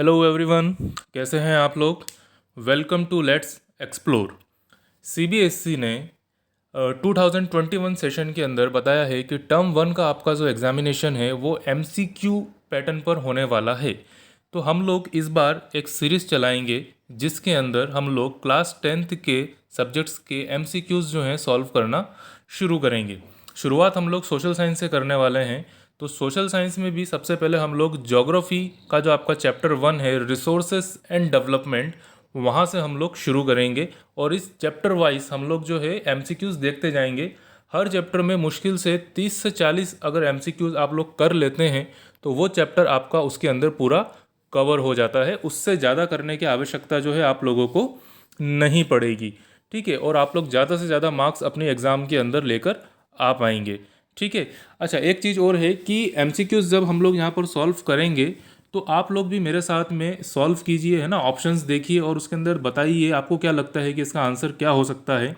Hello everyone, कैसे हैं आप लोग। Welcome to let's explore. CBSE ने 2021 सेशन के अंदर बताया है कि टर्म वन का आपका जो एग्जामिनेशन है वो एमसीक्यू पैटर्न पर होने वाला है। तो हम लोग इस बार एक सीरीज़ चलाएंगे जिसके अंदर हम लोग क्लास 10th के सब्जेक्ट्स के एमसीक्यूज़ जो हैं सॉल्व करना शुरू करेंगे। शुरुआत हम लोग सोशल साइंस से करने वाले हैं। तो सोशल साइंस में भी सबसे पहले हम लोग ज्योग्राफी का जो आपका चैप्टर 1 है, रिसोर्सेस एंड डेवलपमेंट, वहाँ से हम लोग शुरू करेंगे और इस चैप्टर वाइज हम लोग जो है एमसीक्यूज़ देखते जाएंगे। हर चैप्टर में मुश्किल से 30 से 40 अगर एमसीक्यूज़ आप लोग कर लेते हैं तो वो चैप्टर आपका उसके अंदर पूरा कवर हो जाता है। उससे ज़्यादा करने की आवश्यकता जो है आप लोगों को नहीं पड़ेगी, ठीक है। और आप लोग ज़्यादा से ज़्यादा मार्क्स अपने एग्ज़ाम के अंदर लेकर आ पाएंगे, ठीक है। अच्छा, एक चीज़ और है कि एमसीक्यूज़ जब हम लोग यहाँ पर सॉल्व करेंगे तो आप लोग भी मेरे साथ में सॉल्व कीजिए, है ना। ऑप्शंस देखिए और उसके अंदर बताइए आपको क्या लगता है कि इसका आंसर क्या हो सकता है।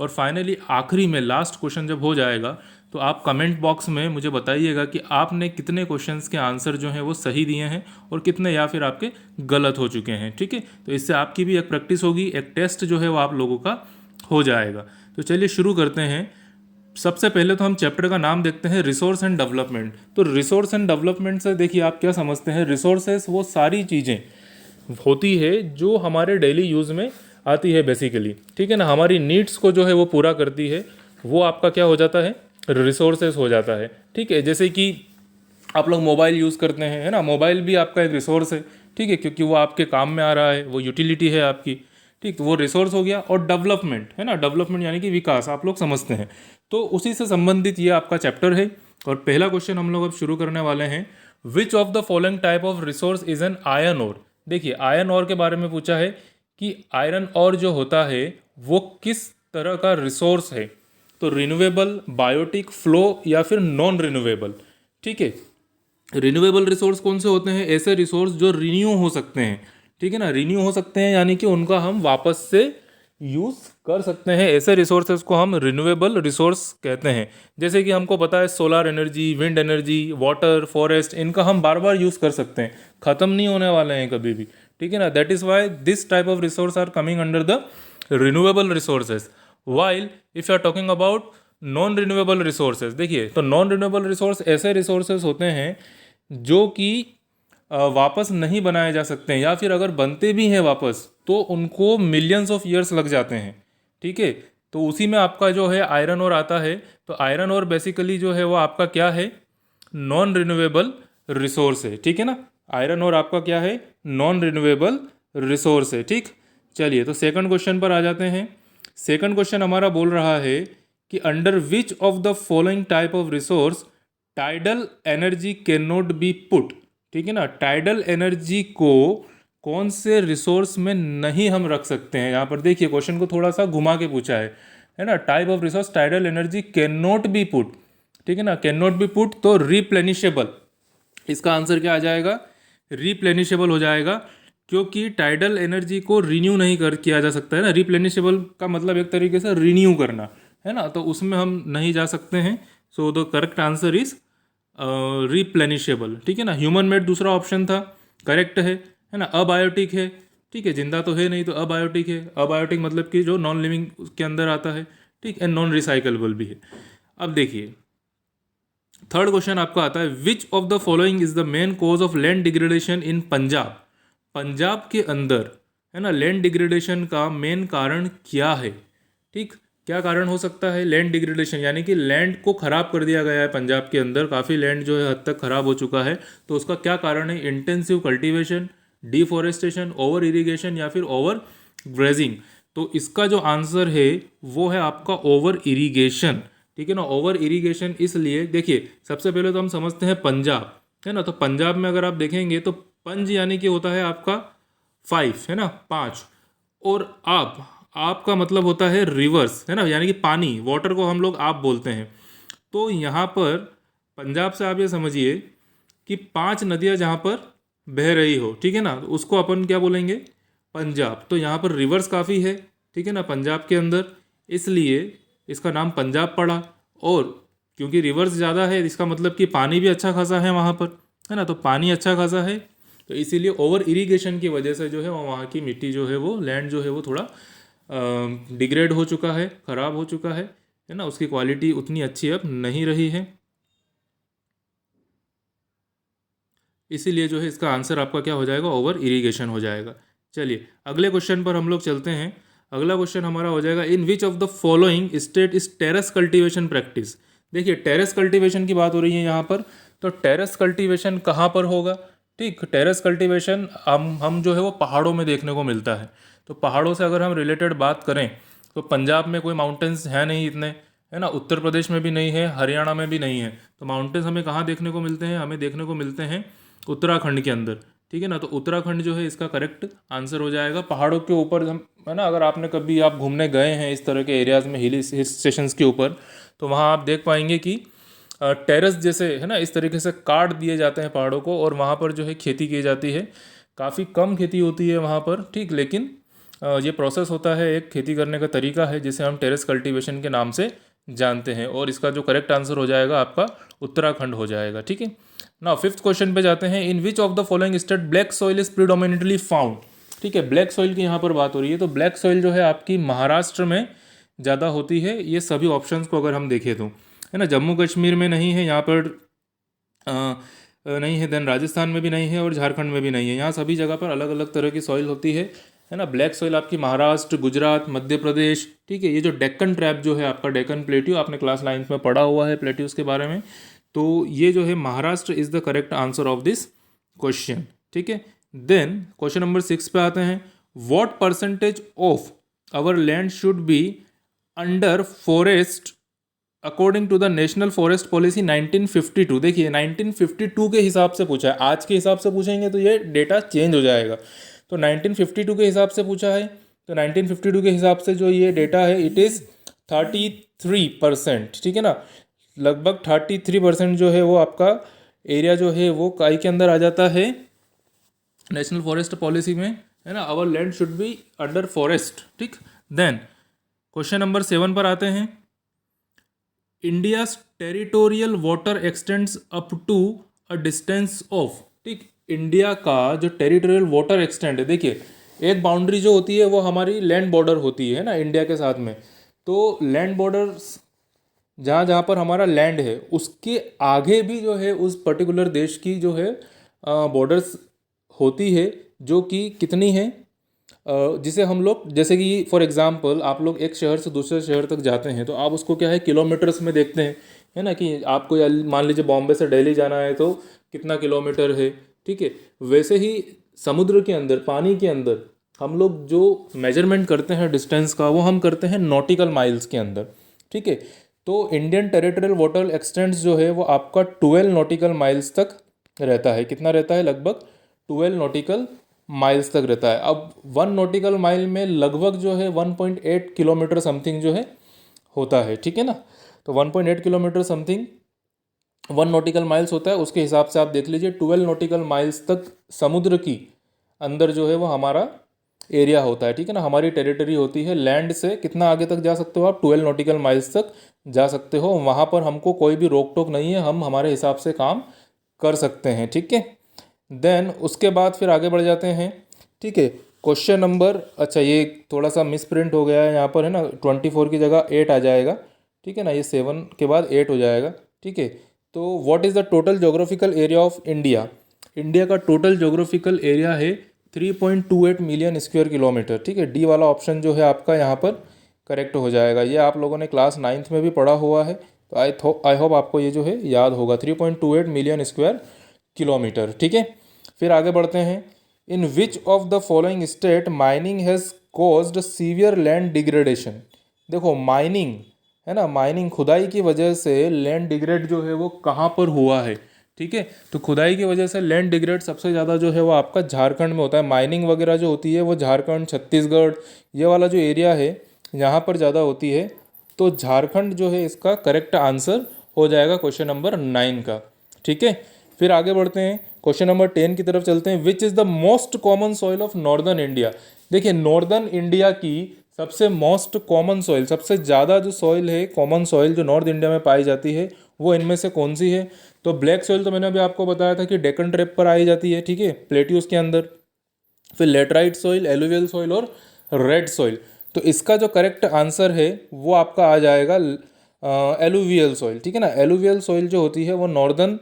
और फाइनली आखिरी में लास्ट क्वेश्चन जब हो जाएगा तो आप कमेंट बॉक्स में मुझे बताइएगा कि आपने कितने क्वेश्चंस के आंसर जो हैं वो सही दिए हैं और कितने या फिर आपके गलत हो चुके हैं, ठीक है। तो इससे आपकी भी एक प्रैक्टिस होगी, एक टेस्ट जो है वो आप लोगों का हो जाएगा। तो चलिए शुरू करते हैं। सबसे पहले तो हम चैप्टर का नाम देखते हैं, रिसोर्स एंड डेवलपमेंट। तो रिसोर्स एंड डेवलपमेंट से देखिए आप क्या समझते हैं। रिसोर्सेस वो सारी चीज़ें होती है जो हमारे डेली यूज़ में आती है बेसिकली, ठीक है ना। हमारी नीड्स को जो है वो पूरा करती है, वो आपका क्या हो जाता है, रिसोर्सेस हो जाता है, ठीक है। जैसे कि आप लोग मोबाइल यूज़ करते हैं, है ना। मोबाइल भी आपका एक रिसोर्स है, ठीक है, क्योंकि वो आपके काम में आ रहा है, वो यूटिलिटी है आपकी, ठीक। तो वो रिसोर्स हो गया। और डेवलपमेंट, है ना, डेवलपमेंट यानी कि विकास, आप लोग समझते हैं। तो उसी से संबंधित ये आपका चैप्टर है। और पहला क्वेश्चन हम लोग अब शुरू करने वाले हैं। Which of the following type of resource is an iron ore. देखिए आयरन ओर के बारे में पूछा है कि आयरन ओर जो होता है वो किस तरह का रिसोर्स है। तो रिन्यूएबल, बायोटिक, फ्लो या फिर नॉन रिन्यूएबल, ठीक है। रिन्यूएबल रिसोर्स कौन से होते हैं, ऐसे रिसोर्स जो रिन्यू हो सकते हैं, ठीक है ना। रिन्यू हो सकते हैं यानी कि उनका हम वापस से यूज़ कर सकते हैं, ऐसे रिसोर्सेज को हम रिन्यूएबल रिसोर्स कहते हैं। जैसे कि हमको पता है solar energy, wind energy, water, forest, इनका हम बार बार यूज़ कर सकते हैं, ख़त्म नहीं होने वाले हैं कभी भी, ठीक है ना। That is why this type of resource are coming under the renewable resources. While if you are talking about non renewable resources, देखिए तो नॉन रिन्यूएबल रिसोर्स ऐसे रिसोर्सेज होते हैं जो कि वापस नहीं बनाए जा सकते हैं, या फिर अगर बनते भी हैं वापस तो उनको मिलियंस ऑफ ईयर्स लग जाते हैं, ठीक है। तो उसी में आपका जो है आयरन ओर आता है। तो आयरन ओर बेसिकली जो है वो आपका क्या है, नॉन रिन्यूएबल रिसोर्स है, ठीक है ना। आयरन ओर आपका क्या है, नॉन रिन्यूएबल रिसोर्स है, ठीक। चलिए तो सेकंड क्वेश्चन पर आ जाते हैं। सेकंड क्वेश्चन हमारा बोल रहा है कि under which of the following type of resource tidal energy can not be put, ठीक है ना। टाइडल एनर्जी को कौन से रिसोर्स में नहीं हम रख सकते हैं। यहाँ पर देखिए क्वेश्चन को थोड़ा सा घुमा के पूछा है ना। Type of resource tidal energy can not be put, ठीक है ना। कैन नॉट बी पुट तो रिप्लेनिशेबल, इसका आंसर क्या आ जाएगा, रिप्लेनिशेबल हो जाएगा, क्योंकि टाइडल एनर्जी को रिन्यू नहीं कर किया जा सकता है ना। रिप्लेनिशेबल का मतलब एक तरीके से रिन्यू करना, है ना। तो उसमें हम नहीं जा सकते हैं। So the correct answer is replenishable, ठीक है ना। ह्यूमन मेड दूसरा ऑप्शन था, करेक्ट है ना। अबायोटिक है, ठीक है, जिंदा तो है नहीं तो अबायोटिक है। अबायोटिक मतलब कि जो नॉन लिविंग के अंदर आता है, ठीक है। नॉन रिसाइकलेबल भी है। अब देखिए थर्ड क्वेश्चन आपका आता है, विच of the following is the main cause of land degradation इन पंजाब। पंजाब के अंदर, है ना, लैंड डिग्रेडेशन का मेन कारण क्या है, ठीक। क्या कारण हो सकता है लैंड डिग्रेडेशन, यानी कि लैंड को ख़राब कर दिया गया है पंजाब के अंदर, काफ़ी लैंड जो है हद तक ख़राब हो चुका है। तो उसका क्या कारण है, intensive cultivation, deforestation, over irrigation या फिर ओवर ग्रेजिंग। तो इसका जो आंसर है वो है आपका ओवर इरीगेशन, ठीक है ना। ओवर इरीगेशन इसलिए, देखिए सबसे पहले तो हम समझते हैं पंजाब, है ना। तो पंजाब में अगर आप देखेंगे तो पंज यानी कि होता है आपका 5, है ना, 5। और आप का मतलब होता है रिवर्स, है ना, यानी कि पानी, वाटर को हम लोग आप बोलते हैं। तो यहाँ पर पंजाब से आप ये समझिए कि 5 नदियाँ जहाँ पर बह रही हो, ठीक है ना, तो उसको अपन क्या बोलेंगे, पंजाब। तो यहाँ पर रिवर्स काफ़ी है, ठीक है ना, पंजाब के अंदर, इसलिए इसका नाम पंजाब पड़ा। और क्योंकि रिवर्स ज़्यादा है इसका मतलब कि पानी भी अच्छा खासा है वहाँ पर, है ना। तो पानी अच्छा खासा है तो इसीलिए ओवर इरिगेशन की वजह से जो है वहाँ की मिट्टी जो है वो लैंड जो है वो थोड़ा डिग्रेड हो चुका है, ख़राब हो चुका है ना, उसकी क्वालिटी उतनी अच्छी अब नहीं रही है। इसीलिए जो है इसका आंसर आपका क्या हो जाएगा, ओवर इरिगेशन हो जाएगा। चलिए अगले क्वेश्चन पर हम लोग चलते हैं। अगला क्वेश्चन हमारा हो जाएगा, in which of the following state is terrace cultivation practice. देखिए टेरेस कल्टीवेशन की बात हो रही है यहाँ पर, तो टेरेस कल्टीवेशन कहाँ पर होगा। ठीक, टेरेस कल्टीवेशन हम जो है वो पहाड़ों में देखने को मिलता है। तो पहाड़ों से अगर हम रिलेटेड बात करें तो पंजाब में कोई माउंटेन्स हैं नहीं इतने, है ना, उत्तर प्रदेश में भी नहीं है, हरियाणा में भी नहीं है। तो माउंटेन्स हमें कहाँ देखने को मिलते हैं, हमें देखने को मिलते हैं उत्तराखंड के अंदर। ठीक है ना, तो उत्तराखंड जो है इसका करेक्ट आंसर हो जाएगा। पहाड़ों के ऊपर हम, है ना, अगर आपने कभी आप घूमने गए हैं इस तरह के एरियाज़ में, हिल स्टेशंस के ऊपर, तो वहाँ आप देख पाएंगे कि टेरेस जैसे, है ना, इस तरीके से काट दिए जाते हैं पहाड़ों को और वहाँ पर जो है खेती की जाती है। काफ़ी कम खेती होती है वहाँ पर, ठीक, लेकिन ये प्रोसेस होता है, एक खेती करने का तरीका है जिसे हम टेरेस कल्टीवेशन के नाम से जानते हैं। और इसका जो करेक्ट आंसर हो जाएगा आपका उत्तराखंड हो जाएगा। ठीक है ना, फिफ्थ क्वेश्चन पे जाते हैं। In which of the following state black soil is predominantly found. ठीक है, ब्लैक सॉइल की यहाँ पर बात हो रही है, तो ब्लैक सॉइल जो है आपकी महाराष्ट्र में ज़्यादा होती है। ये सभी ऑप्शंस को अगर हम देखें तो, है ना, जम्मू कश्मीर में नहीं है यहाँ पर, नहीं है, देन राजस्थान में भी नहीं है और झारखंड में भी नहीं है। यहाँ सभी जगह पर अलग अलग तरह की सॉइल होती है ना। ब्लैक सॉइल आपकी महाराष्ट्र, गुजरात, मध्य प्रदेश, ठीक है। ये जो डेक्कन ट्रैप जो है आपका, डेक्कन प्लेट्यू, आपने क्लास 9 में पढ़ा हुआ है प्लेट्यूज के बारे में, तो ये जो है Maharashtra is the correct answer of this question. ठीक है, देन क्वेश्चन नंबर 6 पे आते हैं। What percentage of our land should be under forest according to the national forest policy 1952। देखिए 1952 के हिसाब से पूछा है, आज के हिसाब से पूछेंगे तो ये डेटा चेंज हो जाएगा। तो 1952 के हिसाब से पूछा है, तो 1952 के हिसाब से जो ये डेटा है इट इज़ 33%। ठीक है ना, लगभग 33% जो है वो आपका एरिया जो है वो काई के अंदर आ जाता है नेशनल फॉरेस्ट पॉलिसी में, है ना। Our land should be under forest. ठीक, देन क्वेश्चन नंबर 7 पर आते हैं। India's territorial water extends up to a distance of. ठीक, इंडिया का जो टेरिटोरियल वाटर एक्सटेंड है, देखिए एक बाउंड्री जो होती है वो हमारी लैंड बॉर्डर होती है ना इंडिया के साथ में। तो लैंड बॉर्डर्स जहाँ जहाँ पर हमारा लैंड है उसके आगे भी जो है उस पर्टिकुलर देश की जो है बॉर्डर्स होती है, जो कि कितनी है, जिसे हम लोग, जैसे कि फॉर एग्जांपल आप लोग एक शहर से दूसरे शहर तक जाते हैं तो आप उसको क्या है किलोमीटर्स में देखते हैं, है ना, कि आपको मान लीजिए बॉम्बे से दिल्ली जाना है तो कितना किलोमीटर है। ठीक है, वैसे ही समुद्र के अंदर, पानी के अंदर हम लोग जो मेजरमेंट करते हैं डिस्टेंस का, वो हम करते हैं नॉटिकल माइल्स के अंदर। ठीक है, तो इंडियन टेरिटोरियल वाटर एक्सटेंड्स जो है वो आपका 12 नॉटिकल माइल्स तक रहता है। कितना रहता है, लगभग 12 नॉटिकल माइल्स तक रहता है। अब 1 नॉटिकल माइल में लगभग जो है 1.8 किलोमीटर समथिंग जो है होता है। ठीक है ना, तो 1.8 किलोमीटर समथिंग 1 नॉटिकल माइल्स होता है। उसके हिसाब से आप देख लीजिए 12 नॉटिकल माइल्स तक समुद्र की अंदर जो है वो हमारा एरिया होता है। ठीक है ना, हमारी टेरिटरी होती है। लैंड से कितना आगे तक जा सकते हो आप, 12 नॉटिकल माइल्स तक जा सकते हो। वहाँ पर हमको कोई भी रोक टोक नहीं है, हम हमारे हिसाब से काम कर सकते हैं। ठीक है, देन उसके बाद फिर आगे बढ़ जाते हैं। ठीक है, क्वेश्चन नंबर, अच्छा ये थोड़ा सा मिस प्रिंट हो गया है यहाँ पर, है ना, 24 की जगह 8 आ जाएगा। ठीक है ना, ये 7 के बाद 8 हो जाएगा। ठीक है, तो what is the total geographical area of India. India का टोटल जोग्राफिकल एरिया है 3.28 मिलियन स्क्वायर किलोमीटर। ठीक है, डी वाला ऑप्शन जो है आपका यहाँ पर करेक्ट हो जाएगा। ये आप लोगों ने क्लास 9th में भी पढ़ा हुआ है, तो आई होप आपको ये जो है याद होगा, 3.28 मिलियन स्क्वायर किलोमीटर। ठीक है, फिर आगे बढ़ते हैं। In which of the following state mining has caused severe land degradation. देखो माइनिंग, है ना, माइनिंग खुदाई की वजह से लैंड डिग्रेड जो है वो कहाँ पर हुआ है। ठीक है, तो खुदाई की वजह से लैंड डिग्रेड सबसे ज़्यादा जो है वो आपका झारखंड में होता है। माइनिंग वगैरह जो होती है वो झारखंड, छत्तीसगढ़, ये वाला जो एरिया है यहाँ पर ज़्यादा होती है। तो झारखंड जो है इसका करेक्ट आंसर हो जाएगा क्वेश्चन नंबर 9 का। ठीक है, फिर आगे बढ़ते हैं, क्वेश्चन नंबर 10 की तरफ चलते हैं। Which is the most common soil of northern India. देखिए नॉर्दर्न इंडिया की सबसे मोस्ट कॉमन सॉइल, सबसे ज़्यादा जो सॉइल है, कॉमन सॉइल जो नॉर्थ इंडिया में पाई जाती है, वो इनमें से कौन सी है? तो ब्लैक सॉइल तो मैंने अभी आपको बताया था कि डेक्कन ट्रैप पर आई जाती है, ठीक है, प्लेट्यूज के अंदर। फिर लेटराइट सॉइल, एलुवियल सॉइल और रेड सॉइल। तो इसका जो करेक्ट आंसर है वो आपका आ जाएगा एलुवियल सॉइल, ठीक है ना। एलुवियल सॉइल जो होती है वो नॉर्दर्न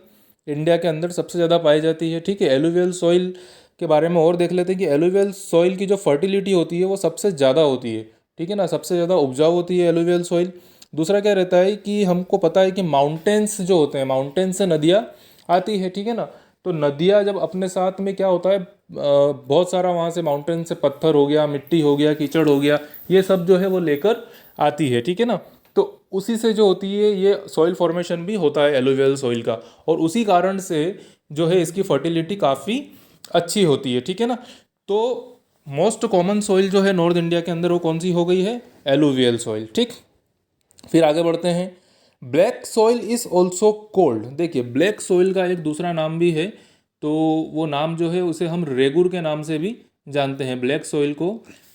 इंडिया के अंदर सबसे ज़्यादा पाई जाती है, ठीक है। एलुवियल सॉइल के बारे में और देख लेते हैं कि एलुवियल सॉइल की जो फर्टिलिटी होती है वो सबसे ज़्यादा होती है, ठीक है ना, सबसे ज़्यादा उपजाऊ होती है एलुवियल सॉइल। दूसरा क्या रहता है कि हमको पता है कि माउंटेन्स जो होते हैं, माउंटेन्स से नदियाँ आती है, ठीक है ना। तो नदियाँ जब अपने साथ में क्या होता है, बहुत सारा वहाँ से माउंटेन से पत्थर हो गया, मिट्टी हो गया, कीचड़ हो गया, ये सब जो है वो लेकर आती है, ठीक है ना। तो उसी से जो होती है ये सॉइल फॉर्मेशन भी होता है एलुवियल सॉइल का, और उसी कारण से जो है इसकी फर्टिलिटी काफ़ी अच्छी होती है, ठीक है ना। तो मोस्ट कॉमन सॉइल जो है नॉर्थ इंडिया के अंदर वो कौन सी हो गई है? एलुवियल सॉइल, ठीक। फिर आगे बढ़ते हैं। Black soil is also cold. देखिए ब्लैक सॉइल का एक दूसरा नाम भी है, तो वो नाम जो है उसे हम रेगुर के नाम से भी जानते हैं। ब्लैक सॉइल को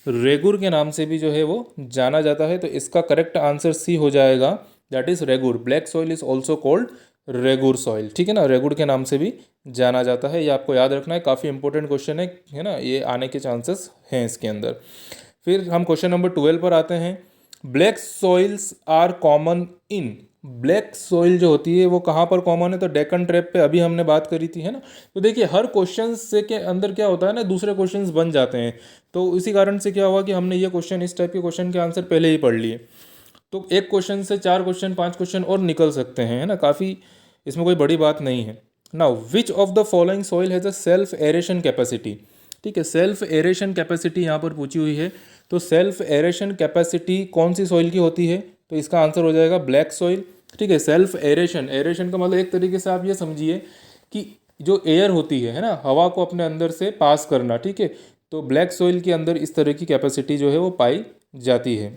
रेगुर के नाम से भी जो है वो जाना जाता है। तो इसका करेक्ट आंसर सी हो जाएगा, that is regur. Black soil is also cold regur soil, ठीक है ना, रेगुर के नाम से भी जाना जाता है। ये आपको याद रखना है, काफ़ी इंपॉर्टेंट क्वेश्चन है ना, ये आने के चांसेस हैं इसके अंदर। फिर हम क्वेश्चन नंबर 12 पर आते हैं। Black soils are common in. Black soil जो होती है वो कहाँ पर कॉमन है? तो डेक्कन ट्रैप पे अभी हमने बात करी थी, है ना। तो देखिए हर क्वेश्चन से के अंदर क्या होता है ना, दूसरे क्वेश्चंस बन जाते हैं। तो इसी कारण से क्या हुआ कि हमने ये क्वेश्चन, इस टाइप के क्वेश्चन के आंसर पहले ही पढ़ लिए। तो एक क्वेश्चन से 4 क्वेश्चन 5 क्वेश्चन और निकल सकते हैं, है ना, काफ़ी इसमें कोई बड़ी बात नहीं है। Now which of the following soil has a self aeration capacity. ठीक है, सेल्फ एरेशन कैपेसिटी यहाँ पर पूछी हुई है। तो सेल्फ एरेशन कैपेसिटी कौन सी सॉइल की होती है? तो इसका आंसर हो जाएगा ब्लैक सॉइल, ठीक है। सेल्फ एरेशन, एरेशन का मतलब एक तरीके से आप ये समझिए कि जो एयर होती है ना, हवा को अपने अंदर से पास करना, ठीक है। तो ब्लैक सॉइल के अंदर इस तरह की कैपेसिटी जो है वो पाई जाती है।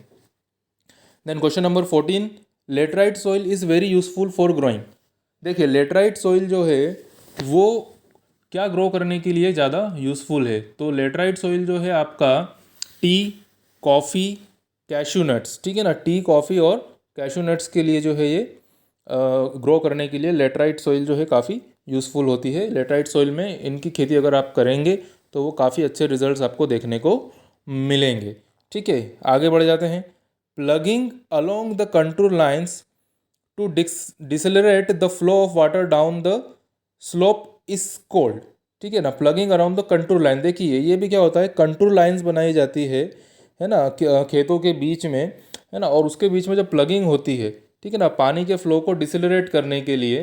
Then question number 14, laterite soil is very useful for growing. देखिए लेटराइट सॉइल जो है वो क्या ग्रो करने के लिए ज़्यादा यूज़फुल है? तो लेटराइट सॉइल जो है आपका टी, कॉफ़ी, कैशू नट्स, ठीक है ना, टी, कॉफ़ी और कैशू नट्स के लिए जो है ये ग्रो करने के लिए लेटराइट सॉइल जो है काफ़ी यूज़फुल होती है। लेटराइट सॉइल में इनकी खेती अगर आप करेंगे तो वो काफ़ी अच्छे रिजल्ट्स आपको देखने को मिलेंगे, ठीक है। आगे बढ़ जाते हैं। Plugging along the contour lines to decelerate the flow of water down the slope is called, ठीक है ना। Plugging around the contour line, देखिए ये भी क्या होता है, कंटूर लाइंस बनाई जाती है ना, खेतों के बीच में, है ना, और उसके बीच में जब प्लगिंग होती है, ठीक है ना, पानी के फ्लो को डिसलरेट करने के लिए,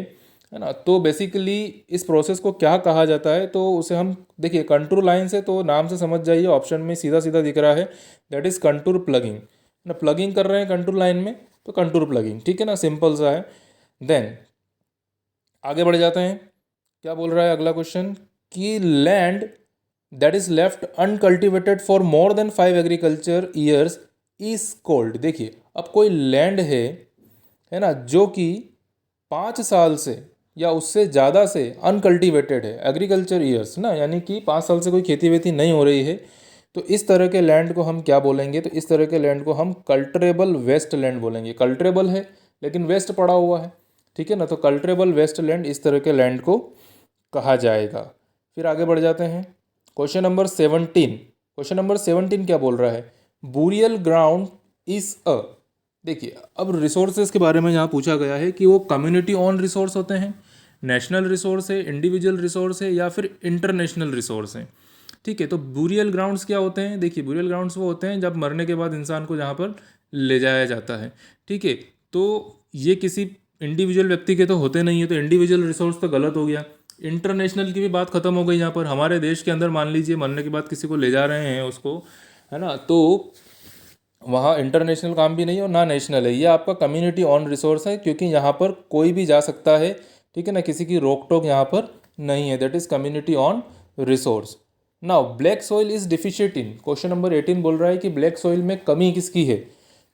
है ना। तो बेसिकली इस प्रोसेस को क्या कहा जाता है? तो उसे हम देखिए कंटूर लाइन से, तो नाम से समझ जाइए, ऑप्शन में सीधा सीधा दिख रहा है, दैट इज़ कंटूर प्लगिंग ना। प्लगिंग कर रहे हैं कंटूर लाइन में तो कंटूर प्लगिंग, ठीक है ना, सिंपल सा है। देन आगे बढ़ जाते हैं। क्या बोल रहा है अगला क्वेश्चन कि land that is left uncultivated for more than 5 agriculture years is cold. देखिए अब कोई लैंड है ना, जो कि 5 साल से या उससे ज़्यादा से अनकल्टिवेटेड है, एग्रीकल्चर ईयर्स ना, यानी कि 5 साल से कोई खेती वेती नहीं हो रही है, तो इस तरह के लैंड को हम क्या बोलेंगे? तो इस तरह के लैंड को हम कल्टरेबल वेस्ट लैंड बोलेंगे। कल्टरेबल है लेकिन वेस्ट पड़ा हुआ है, ठीक है ना, तो कल्टरेबल वेस्ट लैंड इस तरह के लैंड को कहा जाएगा। फिर आगे बढ़ जाते हैं। Question number 17। क्वेश्चन नंबर 17 क्या बोल रहा है? Burial ground is a. देखिए अब रिसोर्सेज के बारे में यहाँ पूछा गया है कि वो कम्युनिटी ओन रिसोर्स होते हैं, नेशनल रिसोर्स है, इंडिविजुअल रिसोर्स है, या फिर इंटरनेशनल रिसोर्स है, ठीक है। तो बुरियल ग्राउंड्स क्या होते हैं? देखिए बुरियल ग्राउंड्स वो होते हैं जब मरने के बाद इंसान को जहाँ पर ले जाया जाता है, ठीक है। तो ये किसी इंडिविजुअल व्यक्ति के तो होते नहीं है, तो इंडिविजुअल रिसोर्स तो गलत हो गया। इंटरनेशनल की भी बात खत्म हो गई यहाँ पर। हमारे देश के अंदर मान लीजिए मरने के बाद किसी को ले जा रहे हैं उसको, है ना, तो वहाँ इंटरनेशनल काम भी नहीं है और ना नेशनल है, ये आपका कम्युनिटी ऑन रिसोर्स है, क्योंकि यहाँ पर कोई भी जा सकता है, ठीक है ना, किसी की रोक टोक यहाँ पर नहीं है, that is community on resource. Now black soil is deficient in. Question number 18 बोल रहा है कि ब्लैक सॉइल में कमी किसकी है?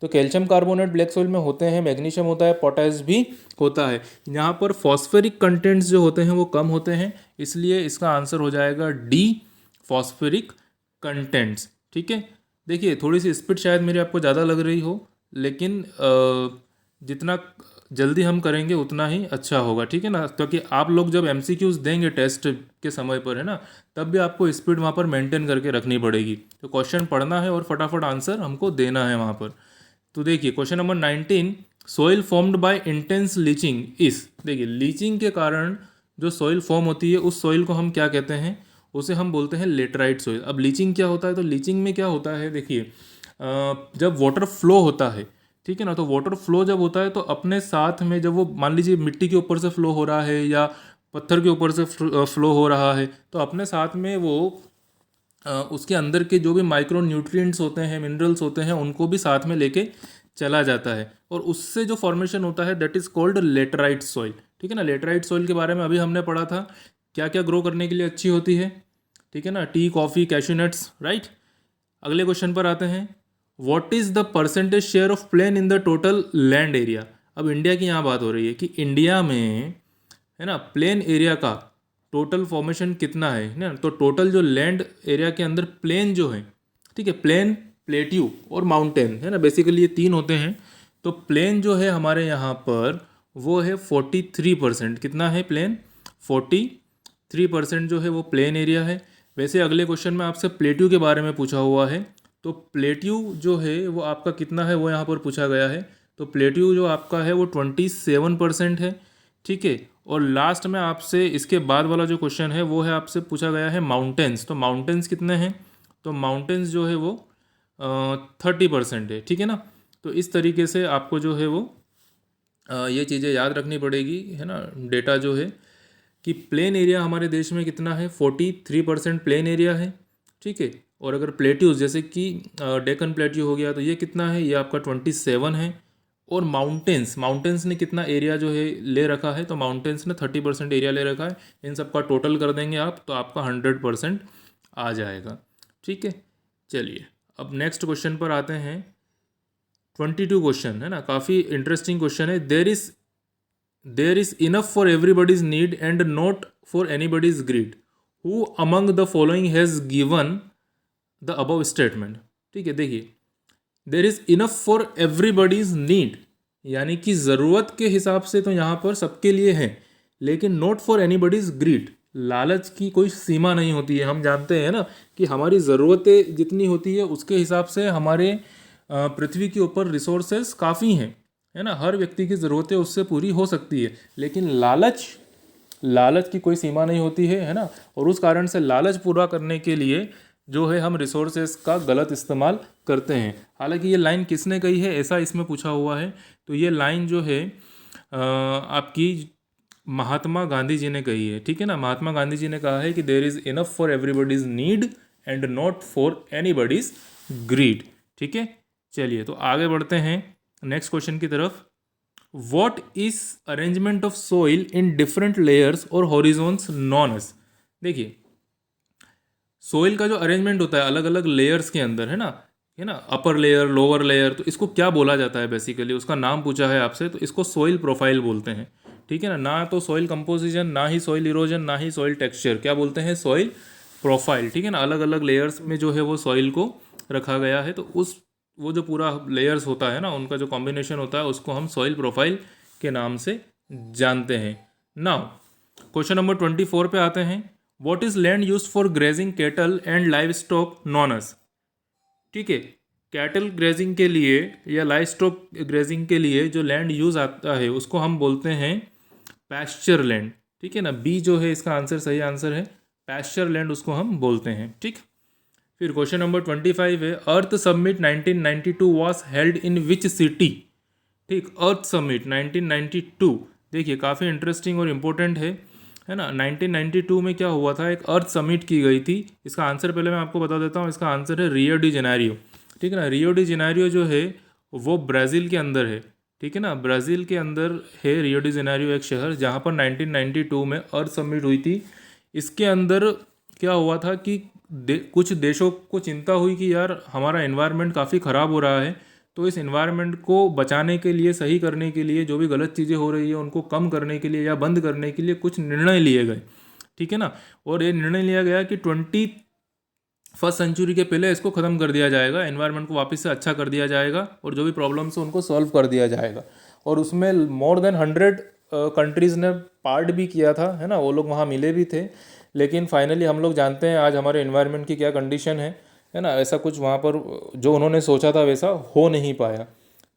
तो कैल्शियम कार्बोनेट ब्लैक सॉइल में होते हैं, मैग्नीशियम होता है, पोटाश भी होता है। यहाँ पर फॉस्फेरिक कंटेंट्स जो होते हैं वो कम होते हैं, इसलिए इसका आंसर हो जाएगा डी, फॉस्फेरिक कंटेंट्स, ठीक है। देखिए थोड़ी सी स्पीड शायद मेरी आपको ज़्यादा लग रही हो, लेकिन जितना जल्दी हम करेंगे उतना ही अच्छा होगा, ठीक है ना, क्योंकि आप लोग जब एमसीक्यूज देंगे टेस्ट के समय पर, है ना, तब भी आपको स्पीड वहाँ पर मेंटेन करके रखनी पड़ेगी। तो क्वेश्चन पढ़ना है और फटाफट आंसर हमको देना है वहाँ पर। तो देखिए question number 19, soil formed by intense leaching इस, देखिए लीचिंग के कारण जो सॉइल फॉर्म होती है उस सॉइल को हम क्या कहते हैं, उसे हम बोलते हैं लेटराइट सॉइल। अब लीचिंग क्या होता है, तो लीचिंग में क्या होता है, देखिए जब वाटर फ्लो होता है, ठीक है ना, तो वाटर फ्लो जब होता है तो अपने साथ में जब वो मान लीजिए मिट्टी के ऊपर से फ्लो हो रहा है या पत्थर के ऊपर से फ्लो हो रहा है, तो अपने साथ में वो उसके अंदर के जो भी माइक्रो न्यूट्रिएंट्स होते हैं, मिनरल्स होते हैं, उनको भी साथ में लेके चला जाता है, और उससे जो फॉर्मेशन होता है that is called laterite soil, ठीक है ना। लेटराइट सॉइल के बारे में अभी हमने पढ़ा था, क्या क्या ग्रो करने के लिए अच्छी होती है, ठीक है ना, tea, coffee, cashew nuts, right. अगले क्वेश्चन पर आते हैं, what is the percentage share of plain in the total land area. अब इंडिया की यहाँ बात हो रही है कि इंडिया में, है ना, प्लेन एरिया का टोटल फॉर्मेशन कितना है ना, तो टोटल जो लैंड एरिया के अंदर प्लेन जो है, ठीक है, प्लेन, प्लेट्यू और माउंटेन, है ना, बेसिकली ये तीन होते हैं। तो प्लेन जो है हमारे यहाँ पर वो है 43%, कितना है प्लेन, 43% जो है वो प्लेन एरिया है। वैसे अगले क्वेश्चन में आपसे प्लेट्यू के बारे में पूछा हुआ है, तो प्लेट्यू जो है वो आपका कितना है वो यहाँ पर पूछा गया है। तो प्लेट्यू जो आपका है वो 27% है, ठीक है। और लास्ट में आपसे इसके बाद वाला जो क्वेश्चन है वो है आपसे पूछा गया है माउंटेन्स, तो माउंटेन्स कितने हैं, तो माउंटेन्स जो है वो 30% है, ठीक है ना। तो इस तरीके से आपको जो है वो ये चीज़ें याद रखनी पड़ेगी, है ना, डेटा जो है कि प्लेन एरिया हमारे देश में कितना है, 43% प्लेन एरिया है, ठीक है। और अगर प्लेट्यूज जैसे कि डेक्कन प्लेट्यू हो गया तो ये कितना है, ये आपका 27 है। और माउंटेन्स, माउंटेन्स ने कितना एरिया जो है ले रखा है, तो माउंटेन्स ने 30% एरिया ले रखा है। इन सब का टोटल कर देंगे आप तो आपका 100% आ जाएगा, ठीक है। चलिए अब नेक्स्ट क्वेश्चन पर आते हैं, 22 क्वेश्चन है ना, काफ़ी इंटरेस्टिंग क्वेश्चन है। There is enough for everybody's need and not for anybody's greed, who among the following has given the above statement, ठीक है। देखिए there is enough for everybody's need, यानी कि ज़रूरत के हिसाब से तो यहाँ पर सबके लिए है, लेकिन नॉट फॉर एनीबडीज ग्रीड, लालच की कोई सीमा नहीं होती है। हम जानते हैं ना कि हमारी ज़रूरतें जितनी होती है उसके हिसाब से हमारे पृथ्वी के ऊपर रिसोर्सेज काफ़ी हैं, है ना, हर व्यक्ति की ज़रूरतें उससे पूरी हो सकती है, लेकिन लालच की कोई सीमा नहीं होती है ना। और उस कारण से लालच पूरा करने के लिए जो है हम रिसोर्सेज का गलत इस्तेमाल करते हैं। हालांकि ये लाइन किसने कही है ऐसा इसमें पूछा हुआ है, तो ये लाइन जो है आपकी महात्मा गांधी जी ने कही है, ठीक है ना। महात्मा गांधी जी ने कहा है कि there is enough for everybody's need and not for anybody's greed, ठीक है। चलिए तो आगे बढ़ते हैं नेक्स्ट क्वेश्चन की तरफ। What is arrangement of soil in different layers और हॉरिजॉन्स नॉन एज, देखिए सोइल का जो अरेंजमेंट होता है अलग अलग लेयर्स के अंदर, है ना, अपर लेयर, लोअर लेयर, तो इसको क्या बोला जाता है, बेसिकली उसका नाम पूछा है आपसे, तो इसको सोइल प्रोफाइल बोलते हैं, ठीक है ना। ना तो सॉइल कंपोजिशन, ना ही सॉइल इरोजन, ना ही सॉइल टेक्सचर, क्या बोलते हैं, सॉइल प्रोफाइल, ठीक है ना। अलग अलग लेयर्स में जो है वो सॉइल को रखा गया है, तो उस वो जो पूरा लेयर्स होता है ना उनका जो कॉम्बिनेशन होता है उसको हम सॉइल प्रोफाइल के नाम से जानते हैं। नाउ क्वेश्चन नंबर 24 पे आते हैं, what is land used for grazing cattle and livestock known as, ठीक है। कैटल ग्रेजिंग के लिए या लाइव स्टॉक ग्रेजिंग के लिए जो लैंड यूज आता है उसको हम बोलते हैं पैस्चर लैंड, ठीक है ना। बी जो है इसका आंसर, सही आंसर है पैस्चर लैंड, उसको हम बोलते हैं, ठीक। फिर क्वेश्चन नंबर 25 है, Earth Summit 1992 was held in which city, ठीक। अर्थ समिट 1992, देखिए काफ़ी इंटरेस्टिंग और इम्पोर्टेंट है ना। 1992 में क्या हुआ था, एक अर्थ समिट की गई थी। इसका आंसर पहले मैं आपको बता देता हूँ, इसका आंसर है रियो डी जेनेरियो, ठीक है ना। रियो डी जेनेरियो जो है वो ब्राज़ील के अंदर है, ठीक है ना, ब्राज़ील के अंदर है रियो डी जेनेरियो एक शहर, जहाँ पर 1992 में अर्थ समिट हुई थी। इसके अंदर क्या हुआ था कि कुछ देशों को चिंता हुई कि यार हमारा एनवायरनमेंट काफ़ी ख़राब हो रहा है, तो इस एनवायरनमेंट को बचाने के लिए, सही करने के लिए, जो भी गलत चीज़ें हो रही है उनको कम करने के लिए या बंद करने के लिए कुछ निर्णय लिए गए, ठीक है ना। और ये निर्णय लिया गया कि 21st सेंचुरी के पहले इसको ख़त्म कर दिया जाएगा, एनवायरनमेंट को वापस से अच्छा कर दिया जाएगा और जो भी प्रॉब्लम्स है उनको सॉल्व कर दिया जाएगा। और उसमें मोर देन 100 कंट्रीज़ ने पार्ट भी किया था, है ना, वो लोग वहाँ मिले भी थे। लेकिन फाइनली हम लोग जानते हैं आज हमारे इन्वायरमेंट की क्या कंडीशन है ना, ऐसा कुछ वहाँ पर जो उन्होंने सोचा था वैसा हो नहीं पाया।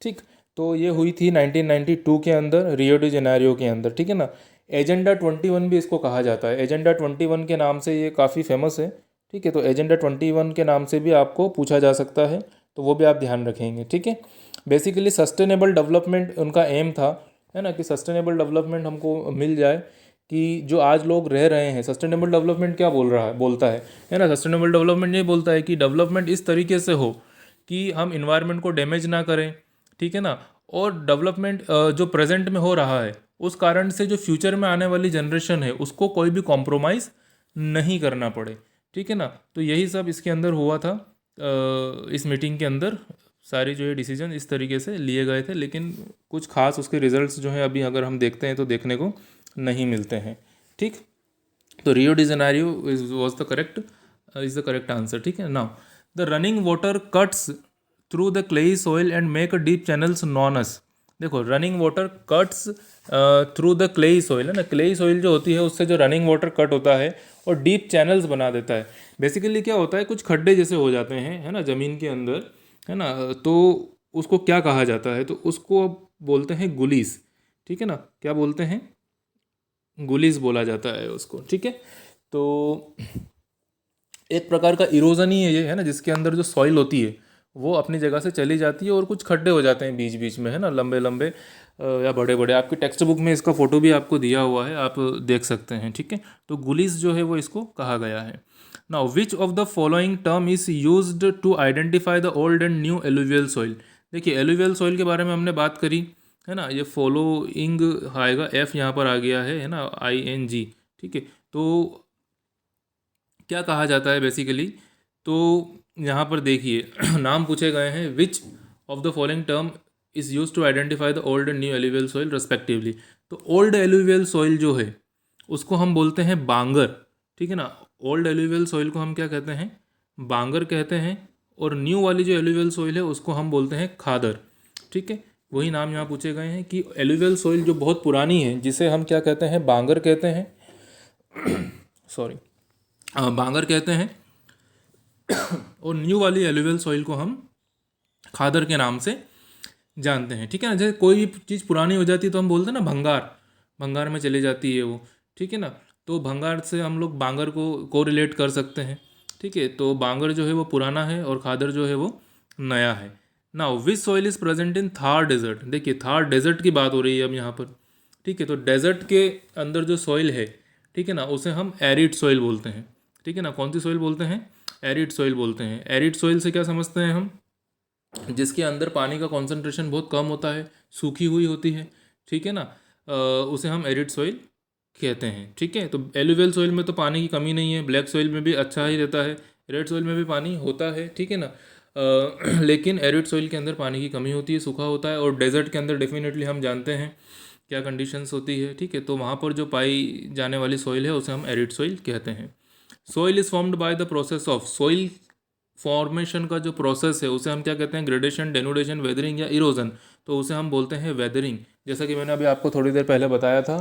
ठीक, तो ये हुई थी 1992 के अंदर, रियो डी जेनेरियो के अंदर, ठीक है ना। एजेंडा 21 भी इसको कहा जाता है, एजेंडा 21 के नाम से ये काफ़ी फेमस है। ठीक है, तो एजेंडा 21 के नाम से भी आपको पूछा जा सकता है, तो वो भी आप ध्यान रखेंगे। ठीक है, बेसिकली सस्टेनेबल डेवलपमेंट उनका एम था, है ना, कि सस्टेनेबल डेवलपमेंट हमको मिल जाए, कि जो आज लोग रह रहे हैं। सस्टेनेबल डेवलपमेंट क्या बोलता है ना, सस्टेनेबल डेवलपमेंट ये बोलता है कि डेवलपमेंट इस तरीके से हो कि हम इन्वायरमेंट को डैमेज ना करें, ठीक है ना, और डेवलपमेंट जो प्रेजेंट में हो रहा है उस कारण से जो फ्यूचर में आने वाली जनरेशन है उसको कोई भी कॉम्प्रोमाइज़ नहीं करना पड़े, ठीक है ना। तो यही सब इसके अंदर हुआ था, इस मीटिंग के अंदर सारी जो है डिसीजन इस तरीके से लिए गए थे, लेकिन कुछ खास उसके रिजल्ट्स जो हैं अभी अगर हम देखते हैं तो देखने को नहीं मिलते हैं। ठीक, तो Rio de Janeiro was the correct is the correct answer. ठीक है, now the running water cuts through the clayey soil and make deep channels known as. देखो, running water cuts through the clayey soil, है ना, clayey soil जो होती है उससे जो रनिंग वाटर कट होता है और डीप चैनल्स बना देता है। बेसिकली क्या होता है, कुछ खड्डे जैसे हो जाते हैं, है ना, ज़मीन के अंदर, है ना, तो उसको क्या कहा जाता है, तो उसको अब बोलते हैं गुलीस। ठीक है ना, क्या बोलते हैं, गुलीस बोला जाता है उसको। ठीक है, तो एक प्रकार का इरोजन ही है ये, है ना, जिसके अंदर जो सॉइल होती है वो अपनी जगह से चली जाती है और कुछ खड्डे हो जाते हैं बीच बीच में, है ना, लंबे लंबे या बड़े बड़े। आपकी टेक्स्ट बुक में इसका फोटो भी आपको दिया हुआ है, आप देख सकते हैं। ठीक है, तो गुलीस जो है वो इसको कहा गया है। Now which of the following term is used to identify the old and new alluvial soil. देखिए, एलुवियल सॉइल के बारे में हमने बात करी, है ना, ये फॉलोइंग आएगा, एफ यहाँ पर आ गया है ना, ING। ठीक है, तो क्या कहा जाता है बेसिकली, तो यहाँ पर देखिए नाम पूछे गए हैं, which of the following term is use to identify the old and new alluvial soil respectively. तो ओल्ड एलुवियल सॉइल जो है उसको हम बोलते हैं बांगर, ठीक है ना। ओल्ड एलुवियल सॉइल को हम क्या कहते हैं, बांगर कहते हैं, और न्यू वाली जो एलुवियल सॉइल है उसको हम बोलते हैं खादर। ठीक है, वही नाम यहाँ पूछे गए हैं कि एलुवियल सॉइल जो बहुत पुरानी है जिसे हम क्या कहते हैं, बांगर कहते हैं सॉरी बांगर कहते हैं, और न्यू वाली एलुवियल सॉइल को हम खादर के नाम से जानते हैं। ठीक है ना, जैसे कोई भी चीज़ पुरानी हो जाती है तो हम बोलते हैं ना भंगार, भंगार में चली जाती है वो, ठीक है ना, तो भंगार से हम लोग बांगर को रिलेट कर सकते हैं। ठीक है, तो बांगर जो है वो पुराना है और खादर जो है वो नया है। Now which soil is present in Thar desert. देखिए, थार डेजर्ट की बात हो रही है अब यहाँ पर। ठीक है, तो डेजर्ट के अंदर जो सॉइल है, ठीक है ना, उसे हम एरिड सॉइल बोलते हैं। ठीक है ना, कौन सी सॉइल बोलते हैं, एरिड सॉइल बोलते हैं। एरिड सॉइल से क्या समझते हैं हम, जिसके अंदर पानी का कॉन्सेंट्रेशन बहुत कम होता है, सूखी हुई होती है, ठीक है ना, उसे हम एरिड सॉइल कहते हैं। ठीक है, तो एलुवियल सॉइल में तो पानी की कमी नहीं है, ब्लैक सॉइल में भी अच्छा ही रहता है, रेड सॉइल में भी पानी होता है, ठीक है ना, लेकिन एरिड सॉइल के अंदर पानी की कमी होती है, सूखा होता है, और डेजर्ट के अंदर डेफिनेटली हम जानते हैं क्या कंडीशंस होती है। ठीक है, तो वहाँ पर जो पाई जाने वाली सॉइल है उसे हम एरिड सॉइल कहते हैं। Soil is formed by the process of, soil formation का जो प्रोसेस है उसे हम क्या कहते हैं, ग्रेडेशन, डेनुडेशन, वेदरिंग या इरोजन, तो उसे हम बोलते हैं वेदरिंग। जैसा कि मैंने अभी आपको थोड़ी देर पहले बताया था,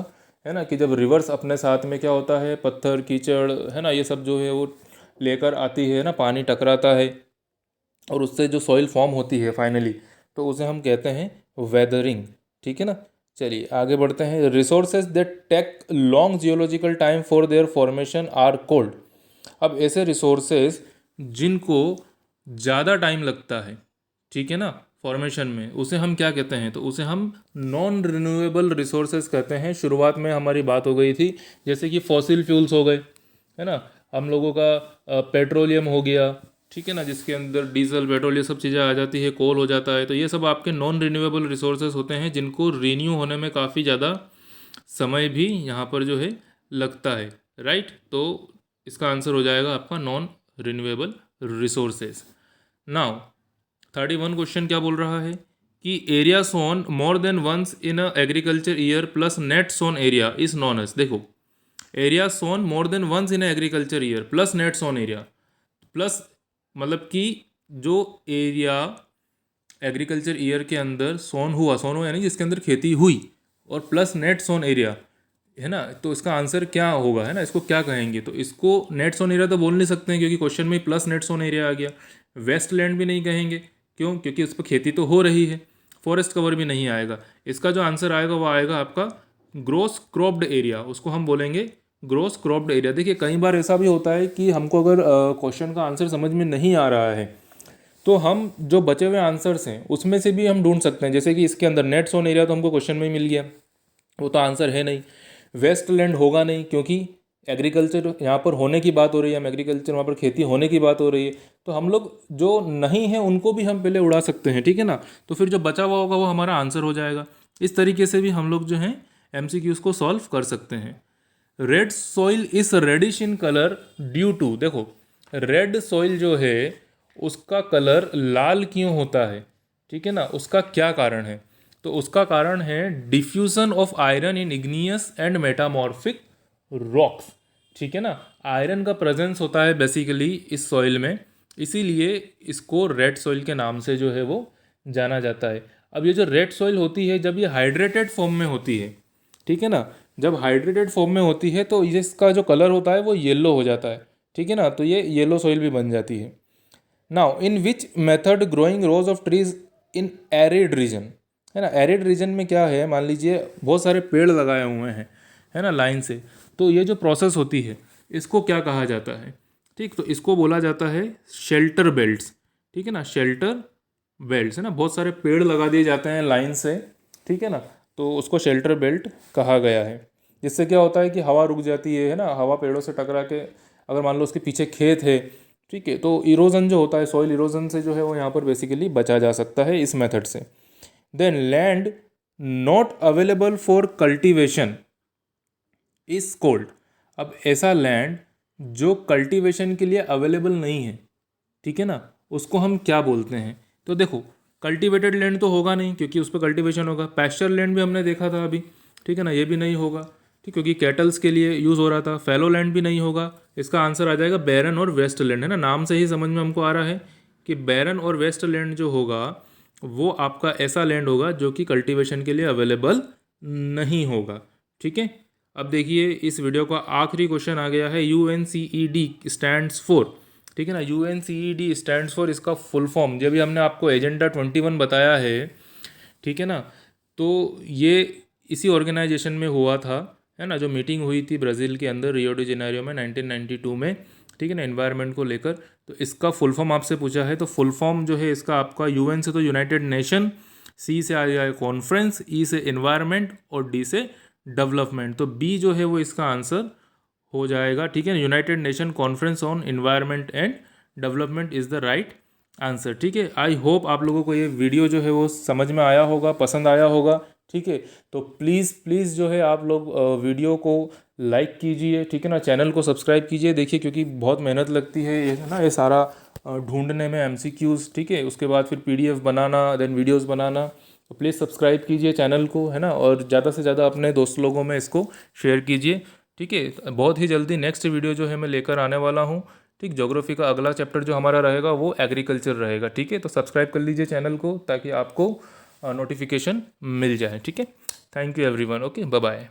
है ना, कि जब रिवर्स अपने साथ में क्या होता है, पत्थर, कीचड़, है ना, ये सब जो है वो लेकर आती है ना, पानी टकराता है और उससे जो सॉइल फॉर्म होती है फाइनली, तो उसे हम कहते हैं वेदरिंग। ठीक है ना, चलिए आगे बढ़ते हैं। Resources that take long geological time for their formation are called. अब ऐसे रिसोर्सेज जिनको ज़्यादा टाइम लगता है, ठीक है ना, फॉर्मेशन में, उसे हम क्या कहते हैं, तो उसे हम नॉन रिन्यूएबल रिसोर्सेज कहते हैं। शुरुआत में हमारी बात हो गई थी, जैसे कि फॉसिल फ्यूल्स हो गए, है ना, हम लोगों का पेट्रोलियम हो गया, ठीक है ना, जिसके अंदर डीजल, पेट्रोल, ये सब चीज़ें आ जाती है, कोल हो जाता है, तो ये सब आपके नॉन रिन्यूएबल रिसोर्सेज होते हैं जिनको रीन्यू होने में काफ़ी ज़्यादा समय भी यहाँ पर जो है लगता है, राइट। तो इसका आंसर हो जाएगा आपका non renewable resources. Now 31 question क्या बोल रहा है कि area sown more than once in a agriculture year plus net sown area is known as. देखो, area sown more than once in agriculture year plus net sown area, plus मतलब कि जो area agriculture year के अंदर सोन हुआ यानी जिसके अंदर खेती हुई, और प्लस नेट सोन एरिया, है ना, तो इसका आंसर क्या होगा, है ना, इसको क्या कहेंगे? तो इसको नेट सोन एरिया तो बोल नहीं सकते हैं क्योंकि क्वेश्चन में प्लस नेट सोन एरिया आ गया। वेस्ट लैंड भी नहीं कहेंगे, क्यों? क्योंकि उस पर खेती तो हो रही है। फॉरेस्ट कवर भी नहीं आएगा। इसका जो आंसर आएगा वो आएगा आपका ग्रोस क्रॉप्ड एरिया, उसको हम बोलेंगे ग्रोस क्रॉप्ड एरिया। देखिए कई बार ऐसा भी होता है कि हमको अगर क्वेश्चन का आंसर समझ में नहीं आ रहा है तो हम जो बचे हुए आंसर्स हैं उसमें से भी हम ढूंढ सकते हैं। जैसे कि इसके अंदर नेट सोन एरिया तो हमको क्वेश्चन में ही मिल गया, वो तो आंसर है नहीं। वेस्ट लैंड होगा नहीं क्योंकि एग्रीकल्चर यहाँ पर होने की बात हो रही है, हम एग्रीकल्चर वहाँ पर खेती होने की बात हो रही है, तो हम लोग जो नहीं है उनको भी हम पहले उड़ा सकते हैं, ठीक है ना। तो फिर जो बचा हुआ होगा वो हमारा आंसर हो जाएगा। इस तरीके से भी हम लोग जो हैं MCQs को सॉल्व कर सकते हैं। Red soil is reddish in colour due to, देखो रेड सॉइल जो है उसका कलर लाल क्यों होता है, ठीक है ना, उसका क्या कारण है? तो उसका कारण है diffusion of iron in igneous and metamorphic rocks, ठीक है ना। आयरन का प्रेजेंस होता है बेसिकली इस सॉइल में, इसीलिए इसको रेड सॉइल के नाम से जो है वो जाना जाता है। अब ये जो रेड सॉइल होती है जब ये हाइड्रेटेड फॉर्म में होती है, ठीक है ना, जब हाइड्रेटेड फॉर्म में होती है तो इसका जो कलर होता है वो येलो हो जाता है, ठीक है ना, तो ये येलो सॉइल भी बन जाती है। Now in which method growing rose of trees in arid region, है ना, एरिड रीजन में क्या है, मान लीजिए बहुत सारे पेड़ लगाए हुए हैं, है ना, लाइन से, तो ये जो प्रोसेस होती है इसको क्या कहा जाता है? ठीक, तो इसको बोला जाता है शेल्टर बेल्ट्स, ठीक है ना, शेल्टर बेल्ट्स, है ना, बहुत सारे पेड़ लगा दिए जाते हैं लाइन से, ठीक है ना, तो उसको शेल्टर बेल्ट कहा गया है। जिससे क्या होता है कि हवा रुक जाती है ना, हवा पेड़ों से टकरा के, अगर मान लो उसके पीछे खेत है, ठीक है, तो इरोजन जो होता है, सॉइल इरोजन से जो है वो यहाँ पर बेसिकली बचा जा सकता है इस मेथड से। Then land not available for cultivation is called, अब ऐसा लैंड जो कल्टीवेशन के लिए अवेलेबल नहीं है, ठीक है ना, उसको हम क्या बोलते हैं? तो देखो कल्टीवेटेड लैंड तो होगा नहीं क्योंकि उस पर कल्टीवेशन होगा। पैस्चर लैंड भी हमने देखा था अभी, ठीक है ना, ये भी नहीं होगा, ठीक, क्योंकि कैटल्स के लिए यूज़ हो रहा था। फैलो लैंड भी नहीं होगा। इसका आंसर आ जाएगा बैरन और वेस्ट लैंड, है ना, नाम से ही समझ में हमको आ रहा है कि बैरन और वेस्ट लैंड जो होगा वो आपका ऐसा लैंड होगा जो कि कल्टीवेशन के लिए अवेलेबल नहीं होगा, ठीक है। अब देखिए इस वीडियो का आखिरी क्वेश्चन आ गया है, UNCED स्टैंड्स फॉर, ठीक है ना, UNCED स्टैंड्स फॉर, इसका फुल फॉर्म जब भी हमने आपको एजेंडा 21 बताया है, ठीक है ना, तो ये इसी ऑर्गेनाइजेशन में हुआ था, है ना, जो मीटिंग हुई थी ब्राज़ील के अंदर रियो डी जेनेरियो में 1992 में, ठीक है ना, एनवायरनमेंट को लेकर। तो इसका फुल फॉर्म आपसे पूछा है, तो फुल फॉर्म जो है इसका आपका UN से तो यूनाइटेड नेशन, C से आ जाएगा कॉन्फ्रेंस, E से इन्वायरमेंट और D से डेवलपमेंट। तो B जो है वो इसका आंसर हो जाएगा, ठीक है, United nation conference on environment and development is the right answer, ठीक है। आई होप आप लोगों को ये वीडियो जो है वो समझ में आया होगा, पसंद आया होगा, ठीक है। तो प्लीज़ प्लीज़ जो है आप लोग वीडियो को लाइक कीजिए, ठीक है ना, चैनल को सब्सक्राइब कीजिए। देखिए क्योंकि बहुत मेहनत लगती है ये, है ना, ये सारा ढूंढने में MCQs, ठीक है, उसके बाद फिर PDF बनाना, देन वीडियोस बनाना। तो प्लीज़ सब्सक्राइब कीजिए चैनल को, है ना, और ज़्यादा से ज़्यादा अपने दोस्त लोगों में इसको शेयर कीजिए, ठीक है। बहुत ही जल्दी नेक्स्ट वीडियो जो है मैं लेकर आने वाला हूँ, ठीक। ज्योग्राफी का अगला चैप्टर जो हमारा रहेगा वो एग्रीकल्चर रहेगा, ठीक है। तो सब्सक्राइब कर लीजिए चैनल को ताकि आपको नोटिफिकेशन मिल जाए, ठीक है। Thank you everyone, okay, bye bye.